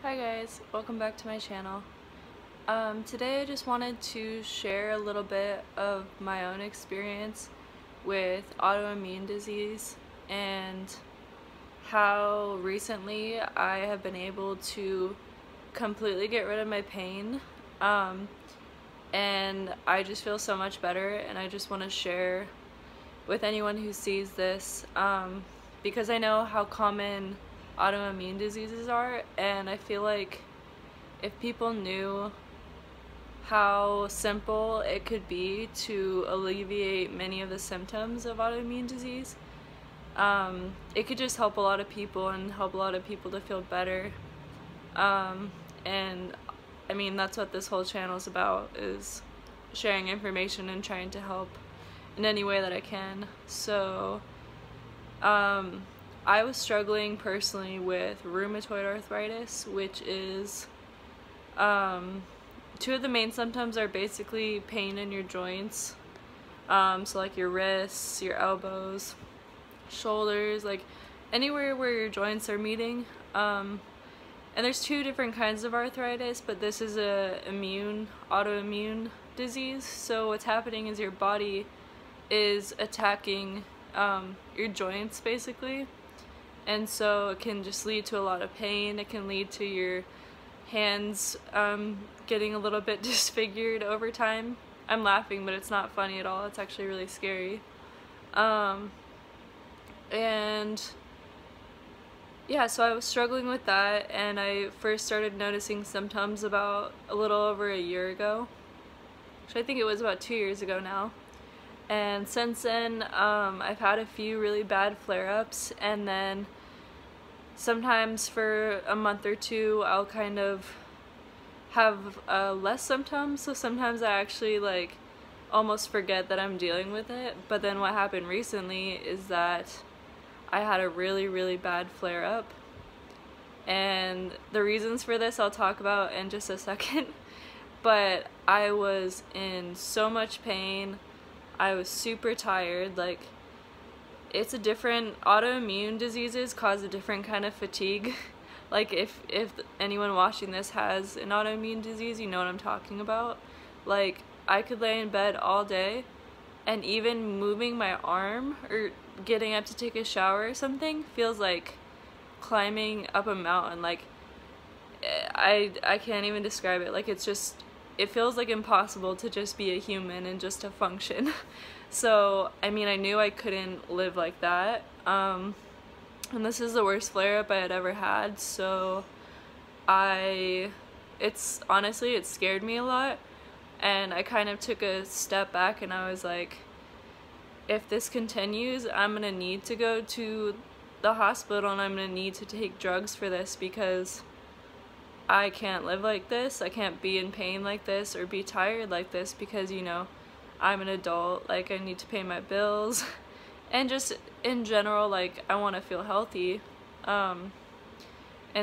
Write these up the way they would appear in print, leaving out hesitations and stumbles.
Hi guys, welcome back to my channel. Today I just wanted to share a little bit of my own experience with autoimmune disease and how recently I have been able to completely get rid of my pain, and I just feel so much better, and I just want to share with anyone who sees this, because I know how common autoimmune diseases are, and I feel like if people knew how simple it could be to alleviate many of the symptoms of autoimmune disease, it could just help a lot of people and help a lot of people to feel better. And I mean, that's what this whole channel is about, is sharing information and trying to help in any way that I can. So I was struggling personally with rheumatoid arthritis, which is two of the main symptoms are basically pain in your joints, so like your wrists, your elbows, shoulders, like anywhere where your joints are meeting. And there's two different kinds of arthritis, but this is a autoimmune disease. So what's happening is your body is attacking your joints basically, and so it can just lead to a lot of pain. It can lead to your hands getting a little bit disfigured over time. I'm laughing, but it's not funny at all. It's actually really scary. And yeah, so I was struggling with that, and I first started noticing symptoms about a little over a year ago. Actually, I think it was about 2 years ago now. And since then, I've had a few really bad flare-ups, and then sometimes for a month or two I'll kind of have less symptoms, so sometimes I actually like almost forget that I'm dealing with it. But then what happened recently is that I had a really bad flare-up, and the reasons for this I'll talk about in just a second. But I was in so much pain. I was super tired. Like, it's a different, autoimmune diseases cause a different kind of fatigue. Like, if anyone watching this has an autoimmune disease, you know what I'm talking about. Like, I could lay in bed all day, and even moving my arm or getting up to take a shower or something feels like climbing up a mountain. Like, I can't even describe it. Like, it's just, it feels like impossible to just be a human and just to function. So, I mean, I knew I couldn't live like that. And this is the worst flare-up I had ever had, so it's honestly, it scared me a lot, and I kind of took a step back and I was like, if this continues, I'm gonna need to go to the hospital and I'm gonna need to take drugs for this, because I can't live like this. I can't be in pain like this or be tired like this, because, you know, I'm an adult. Like, I need to pay my bills and just in general, like, I want to feel healthy. And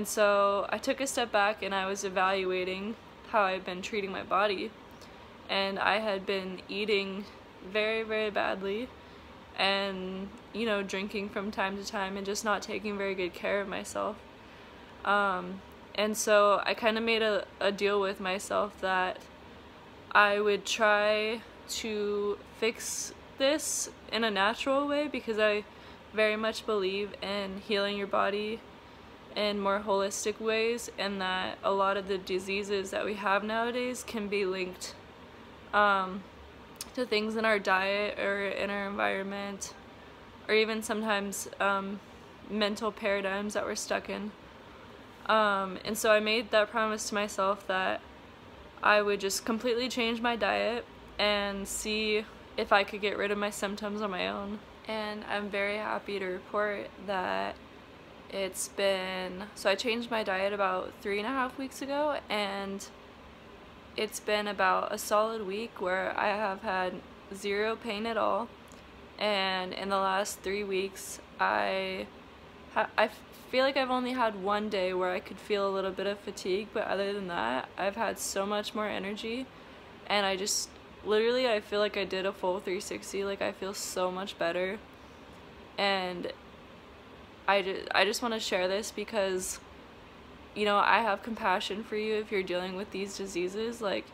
so I took a step back and I was evaluating how I've been treating my body, and I had been eating very badly, and, you know, drinking from time to time, and just not taking very good care of myself. And so I kind of made a deal with myself that I would try to fix this in a natural way, because I very much believe in healing your body in more holistic ways, and that a lot of the diseases that we have nowadays can be linked to things in our diet or in our environment, or even sometimes mental paradigms that we're stuck in. And so I made that promise to myself that I would just completely change my diet and see if I could get rid of my symptoms on my own. And I'm very happy to report that it's been, so I changed my diet about 3.5 weeks ago, and it's been about a solid week where I have had zero pain at all. And in the last 3 weeks, I feel like I've only had one day where I could feel a little bit of fatigue, but other than that, I've had so much more energy, and I just, literally, I feel like I did a full 360. Like, I feel so much better, and I just want to share this because you know, I have compassion for you if you're dealing with these diseases, like,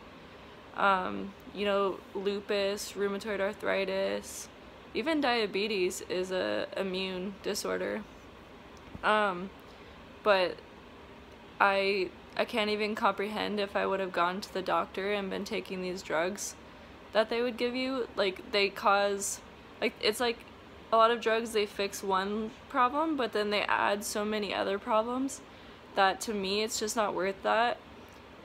you know, lupus, rheumatoid arthritis, even diabetes is a immune disorder. But I can't even comprehend if I would have gone to the doctor and been taking these drugs that they would give you. Like, they cause, like, it's like a lot of drugs, they fix one problem, but then they add so many other problems that to me it's just not worth that.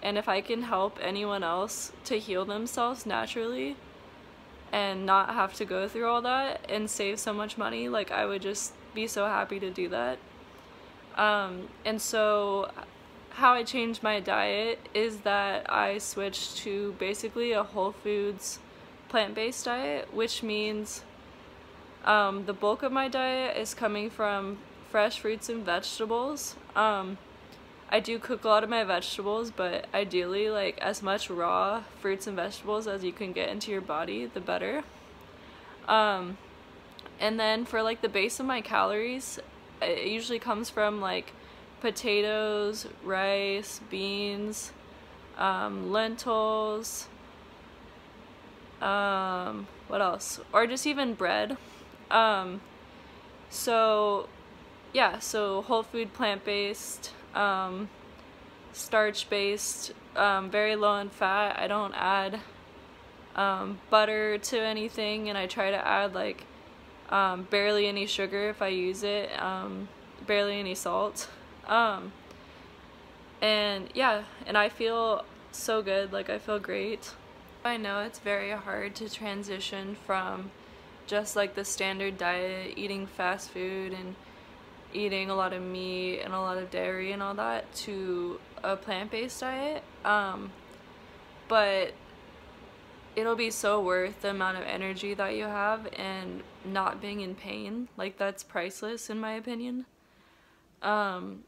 And if I can help anyone else to heal themselves naturally and not have to go through all that and save so much money, like, I would just be so happy to do that. And so how I changed my diet is that I switched to basically a whole foods plant-based diet, which means the bulk of my diet is coming from fresh fruits and vegetables. I do cook a lot of my vegetables, but ideally, like, as much raw fruits and vegetables as you can get into your body, the better. And then for, like, the base of my calories, it usually comes from, like, potatoes, rice, beans, lentils, what else? Or just even bread. So, yeah, so whole food, plant-based, starch-based, very low in fat. I don't add butter to anything, and I try to add, like, barely any sugar if I use it, barely any salt. And yeah, and I feel so good, like, I feel great. I know it's very hard to transition from just, like, the standard diet, eating fast food and eating a lot of meat and a lot of dairy and all that, to a plant-based diet, but it'll be so worth the amount of energy that you have and not being in pain. Like, that's priceless in my opinion. And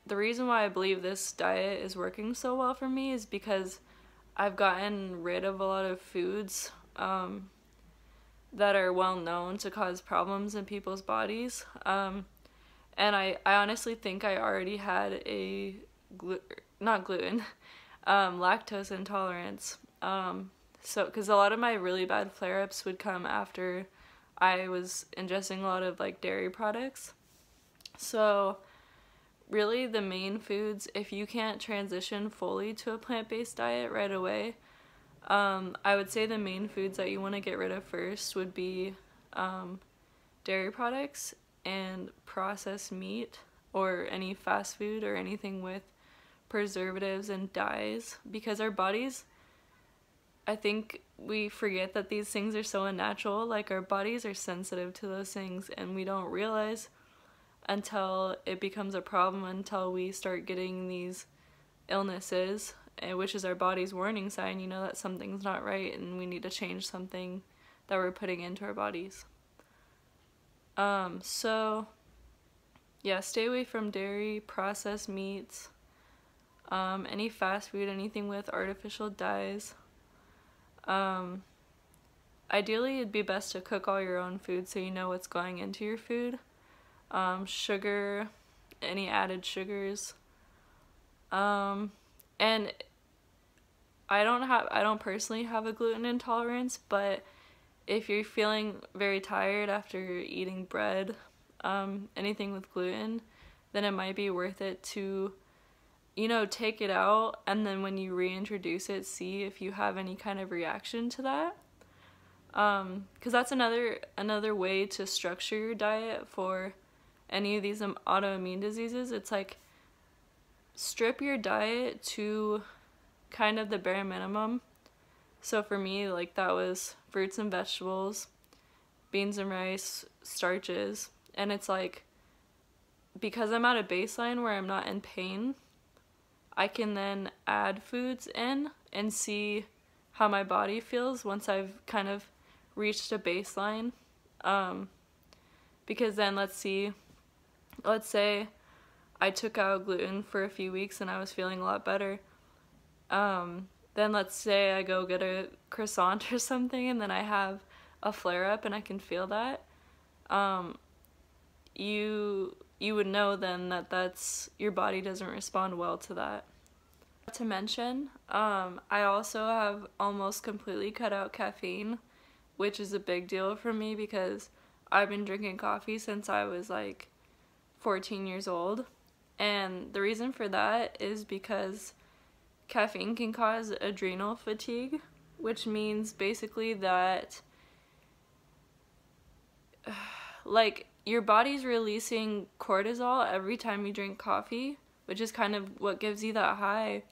the reason why I believe this diet is working so well for me is because I've gotten rid of a lot of foods that are well known to cause problems in people's bodies. And I honestly think I already had a lactose intolerance. So, because a lot of my really bad flare-ups would come after I was ingesting a lot of, like, dairy products. So really the main foods, if you can't transition fully to a plant-based diet right away, I would say the main foods that you want to get rid of first would be dairy products and processed meat, or any fast food or anything with preservatives and dyes, because our bodies, I think we forget that these things are so unnatural. Like, our bodies are sensitive to those things, and we don't realize until it becomes a problem, until we start getting these illnesses, which is our body's warning sign, you know, that something's not right and we need to change something that we're putting into our bodies. So yeah, stay away from dairy, processed meats, any fast food, anything with artificial dyes. Ideally, it'd be best to cook all your own food so you know what's going into your food. Sugar, any added sugars. And I don't personally have a gluten intolerance, but if you're feeling very tired after eating bread, anything with gluten, then it might be worth it to, you know, take it out, and then when you reintroduce it, see if you have any kind of reaction to that. Because that's another way to structure your diet for any of these autoimmune diseases. It's like, strip your diet to kind of the bare minimum. So for me, like, that was fruits and vegetables, beans and rice, starches, and it's like, because I'm at a baseline where I'm not in pain, I can then add foods in and see how my body feels once I've kind of reached a baseline. Because then let's say I took out gluten for a few weeks and I was feeling a lot better. Then let's say I go get a croissant or something and then I have a flare-up and I can feel that. you would know then that your body doesn't respond well to that. Not to mention, I also have almost completely cut out caffeine, which is a big deal for me because I've been drinking coffee since I was like 14 years old. And the reason for that is because caffeine can cause adrenal fatigue, which means basically that like your body's releasing cortisol every time you drink coffee, which is kind of what gives you that high.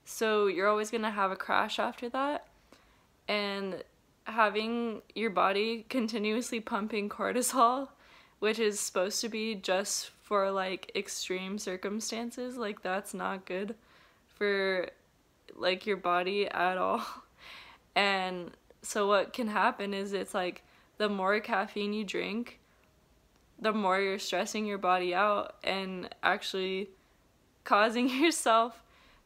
So you're always going to have a crash after that. And having your body continuously pumping cortisol, which is supposed to be just for like extreme circumstances, like that's not good for like your body at all. And so what can happen is it's like the more caffeine you drink, the more you're stressing your body out and actually causing yourself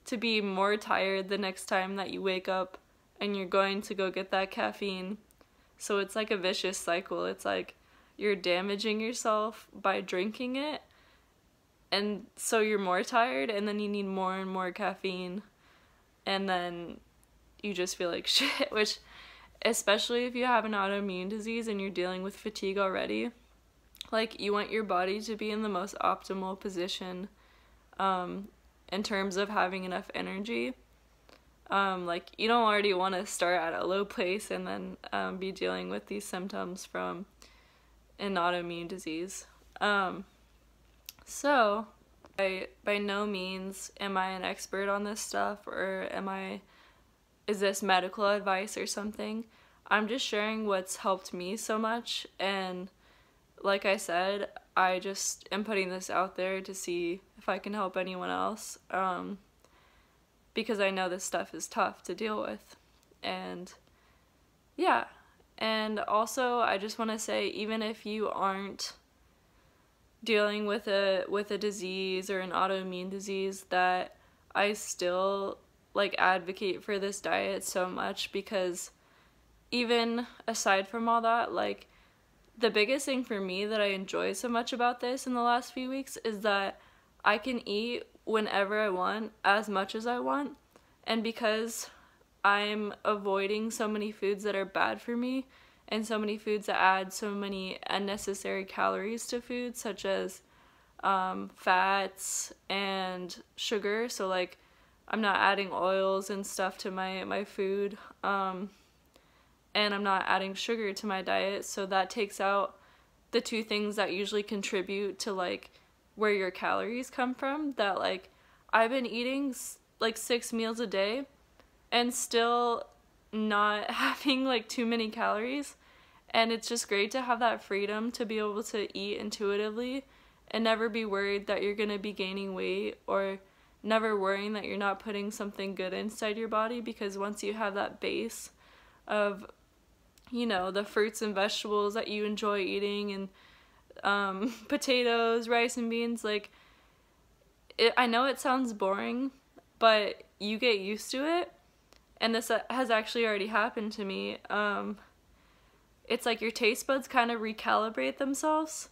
to be more tired the next time that you wake up and you're going to go get that caffeine. So it's like a vicious cycle. It's like you're damaging yourself by drinking it, and so you're more tired, and then you need more and more caffeine, and then you just feel like shit, which, especially if you have an autoimmune disease and you're dealing with fatigue already, like, you want your body to be in the most optimal position in terms of having enough energy. Like, you don't already want to start at a low place and then be dealing with these symptoms from an autoimmune disease. So, by no means am I an expert on this stuff, or is this medical advice or something. I'm just sharing what's helped me so much, and like I said, I just am putting this out there to see if I can help anyone else, because I know this stuff is tough to deal with. And yeah, and also I just want to say, even if you aren't dealing with a disease or an autoimmune disease, that I still like advocate for this diet so much, because even aside from all that, like, the biggest thing for me that I enjoy so much about this in the last few weeks is that I can eat whenever I want, as much as I want, and because I'm avoiding so many foods that are bad for me, and so many foods that add so many unnecessary calories to food, such as fats and sugar. So like, I'm not adding oils and stuff to my food, and I'm not adding sugar to my diet, so that takes out the two things that usually contribute to like where your calories come from. That like, I've been eating like 6 meals a day and still not having like too many calories, and it's just great to have that freedom to be able to eat intuitively and never be worried that you're gonna be gaining weight, or never worrying that you're not putting something good inside your body, because once you have that base of, you know, the fruits and vegetables that you enjoy eating, and potatoes, rice and beans, like, I know it sounds boring, but you get used to it, and this has actually already happened to me. It's like your taste buds kind of recalibrate themselves.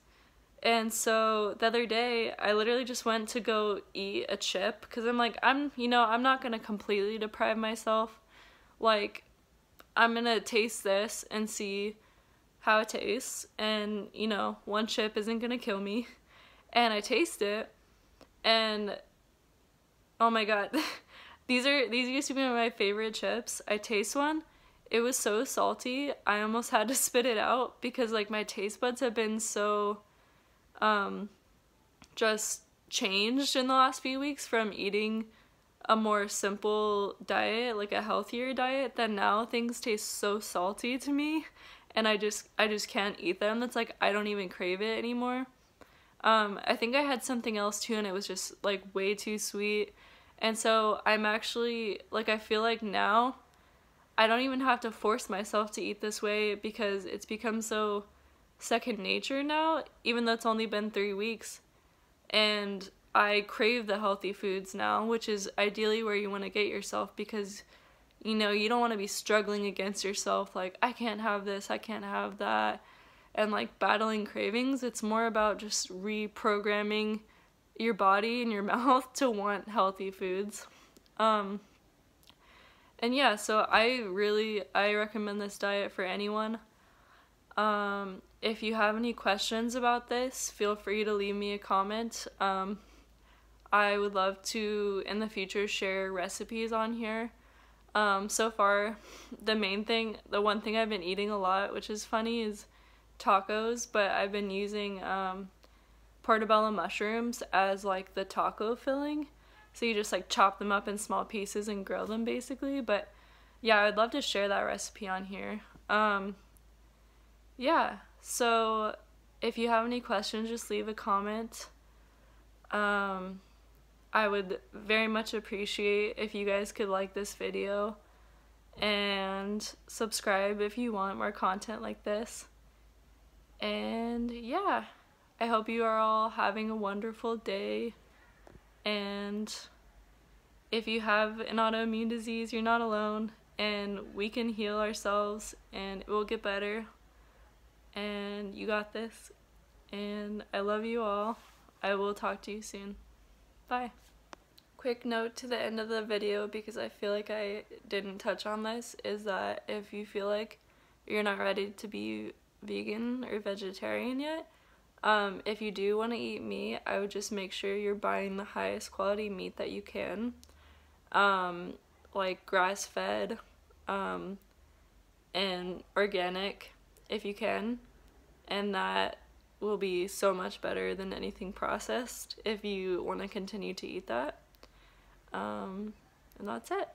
And so the other day, I literally just went to go eat a chip, because I'm like, I'm not going to completely deprive myself. Like, I'm going to taste this and see how it tastes, and, you know, one chip isn't going to kill me. And I taste it, and oh my god, these used to be my favorite chips. I taste one, it was so salty, I almost had to spit it out, because like my taste buds have been so just changed in the last few weeks from eating a more simple diet, like a healthier diet, that now things taste so salty to me, and I just can't eat them. It's like, I don't even crave it anymore. I think I had something else too, and it was just like way too sweet. And so I'm actually, like, I feel like now I don't even have to force myself to eat this way, because it's become so second nature now, even though it's only been 3 weeks. And I crave the healthy foods now, which is ideally where you want to get yourself, because, you know, you don't want to be struggling against yourself, like, I can't have this, I can't have that. and like battling cravings. It's more about just reprogramming your body and your mouth to want healthy foods. And yeah, so I recommend this diet for anyone. If you have any questions about this, feel free to leave me a comment. I would love to, in the future, share recipes on here. So far, the one thing I've been eating a lot, which is funny, is tacos, but I've been using portobello mushrooms as like the taco filling. So you just like chop them up in small pieces and grill them basically. But yeah, I'd love to share that recipe on here. Yeah, so if you have any questions, just leave a comment. I would very much appreciate if you guys could like this video and subscribe if you want more content like this. And yeah, I hope you are all having a wonderful day. And if you have an autoimmune disease, you're not alone, and we can heal ourselves and it will get better. And you got this. And I love you all. I will talk to you soon. Bye. Quick note to the end of the video, because I feel like I didn't touch on this, is that if you feel like you're not ready to be vegan or vegetarian yet, if you do want to eat meat, I would just make sure you're buying the highest quality meat that you can, like grass-fed, and organic if you can, and that will be so much better than anything processed if you want to continue to eat that. And that's it.